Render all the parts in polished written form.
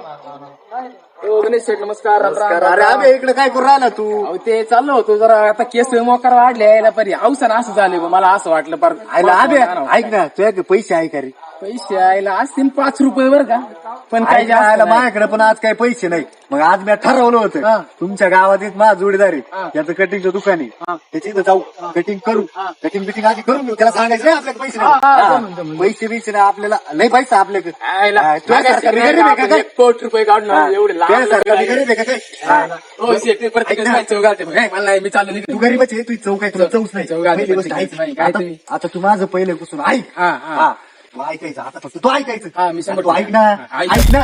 हो गणेश शेठ नमस्कार. अरे अबे इकडे काय करू राहिला तू? अहो ते चाललो होतो जरा आता केस मोकार वाढले यायला परी अवसान असं झाले मला असं वाटलं पर अबे ऐक ना तुझ्या पैसे आहे का रे? पैसे यायला असतील 5 रुपये बरं का पण काही जास्त काय नाही. माझ्याकडे पण आज काही पैसे नाही. मग आज मी ठरवलं होतं तुमच्या गावात एक माझा जोडीदार आहे त्याचं कटिंगचं दुकान आहे त्याची इथं जाऊ कटिंग करू कटिंग बिटिंग आधी करून घेऊ. त्याला सांगायचं नाही आपल्याकडे पैसे नाही. पैसे बिसे नाही आपल्याला नाही पैसा आपल्याकडे. तुझ्यासारखा मी गरीब आहे का काय? 1 कोटी रुपये काढून एवढे तुझ्यासारखा मी गरीब आहे का काय? हो शेठ प्रत्येक मला नाही मी चाललो तू गरीबच आहे तुझी चौक आहे तुला चौच नाही. पहिली गोष्ट ऐक. आता तू माझं पहिल्यापासून ऐक. तू ऐकायचं आता फक्त तू ऐकायचं. मी तू ऐक ना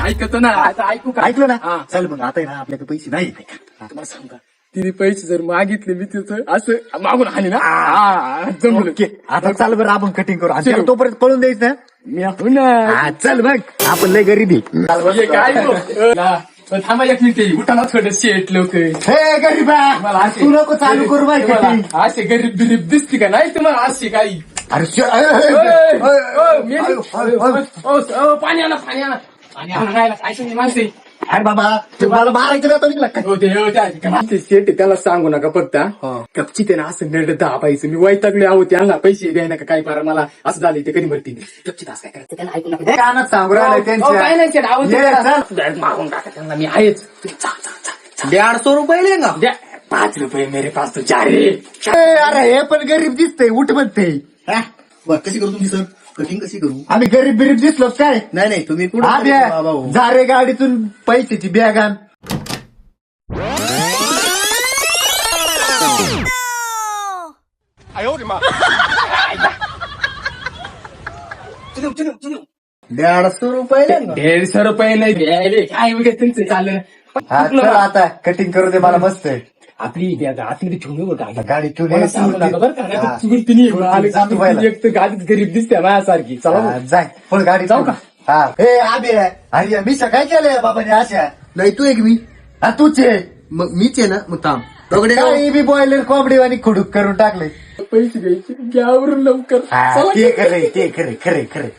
ऐकतो ना आता ऐकू का ऐकलं ना चल मग आता ना आपल्याकडे पैसे नाही. तुम्हाला सांगा तिने पैसे जर मागितले मी तिथं असं मागून आले ना जमलं ओके आता चाल बरं आपण कटिंग करू आणि त्याला तोपर्यंत पळून द्यायचं ना. मी आपण चल बघ आपण लय गरीब आहे. काय थांबा एक मिनिट उठाना थोडं शेट लोक हे गरीब आहे. मला असे तू नको चालू करू बाई कटिंग. असे गरीब बिरीब दिसते का नाही तुम्हाला असे काही अरे पाणी आणा पाणी आणायला काय तुम्ही माणसे अरे बाबा तुम्हाला मारायचं ना निघला काय? होते शेट त्याला सांगू नका फक्त कपची त्यानं असं नड दाबायचं मी वैतागले आहो त्यांना पैसे द्याय नका काय फार मला असं झालं ते कधी भरती कपची तास काय करायचं त्याला ऐकू नका कानात सांगू राहिलं काय नाही शेट त्यांच्या मागून टाका त्यांना मी आहेच 150 रुपये लेंगा. द्या 5 रुपये मेरे पास तो 4 अरे हे पण गरीब दिसतंय उठ म्हणते. कशी करू तुम्ही सर कटिंग कशी करू? आम्ही गरीब बिरीब दिसलो काय? नाही तुम्ही कुठं जा रे गाडीतून पैशाची बॅग आण. ₹150 रुपये 150 रुपये नाही द्यायले काय वगैरे त्यांचं चाललं चल आता कटिंग करू दे मला मस्त आहे. आपली आतमध्ये ठेवून होता गाडी ठेवून मला सांगू नका बरं का नाही तर चुलतीने येऊन आले. जातो पहिला. एक तर गाडीत गरीब दिसते माझ्यासारखी चला मग. जाय पण गाडी जाऊ का? हा हे आबे अरे मी काय केलंय बाबाने अशा नाही तू एक मी तूच आहे. मग मीच आहे ना मग थांब दगडे काही बी बॉयलर कोंबडी आणि खुडूक करून टाकले. पैसे घ्यायचे घ्यावरून लवकर चला. ते खरे खरे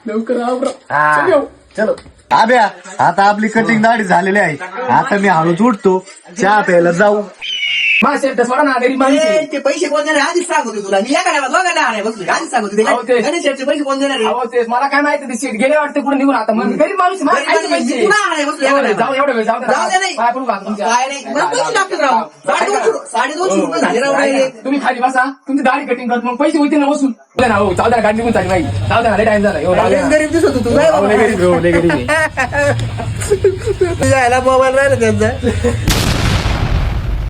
लवकर आवरा हा चल येऊ. चलो आब्या आता आपली कटिंग दाढी झालेली आहे. आता मी हळूच उठतो चहा प्यायला जाऊ. माझ्या शेत सोडा ना गरीब माणसे ते पैसे कोण देणार आधीच सांगत होते तुला मी या गाड्या दोघांना आहे बसलो आधीच सांगत होते अहो, ते- गणेश शेठचे पैसे कोण देणार आहे? अहो तेच मला काय माहिती ते सीट गेले वाटते कुठे निघून आता मग गरीब माणूस मला खायचे पैसे तुला आहे बसलो या गाड्या. जाऊ एवढा वेळ जाऊ दे. जाऊ दे नाही. पाय पडू का तुमच्या? काय नाही मला पैसे लागतात राव ₹250 रुपये झाले राव direct. तुम्ही खाली बसा तुमची दाढी कटिंग करतो मग पैसे होतील ना वसूल ना हो जाऊ द्या गाडी निघून चालली नाही जाऊ द्या टाइम झाला हो, जाऊ द्या. गरीब दिसत होतो तू हो, लय गरीब आहे. तुझ्या मोबाईल राहिला त्यांचा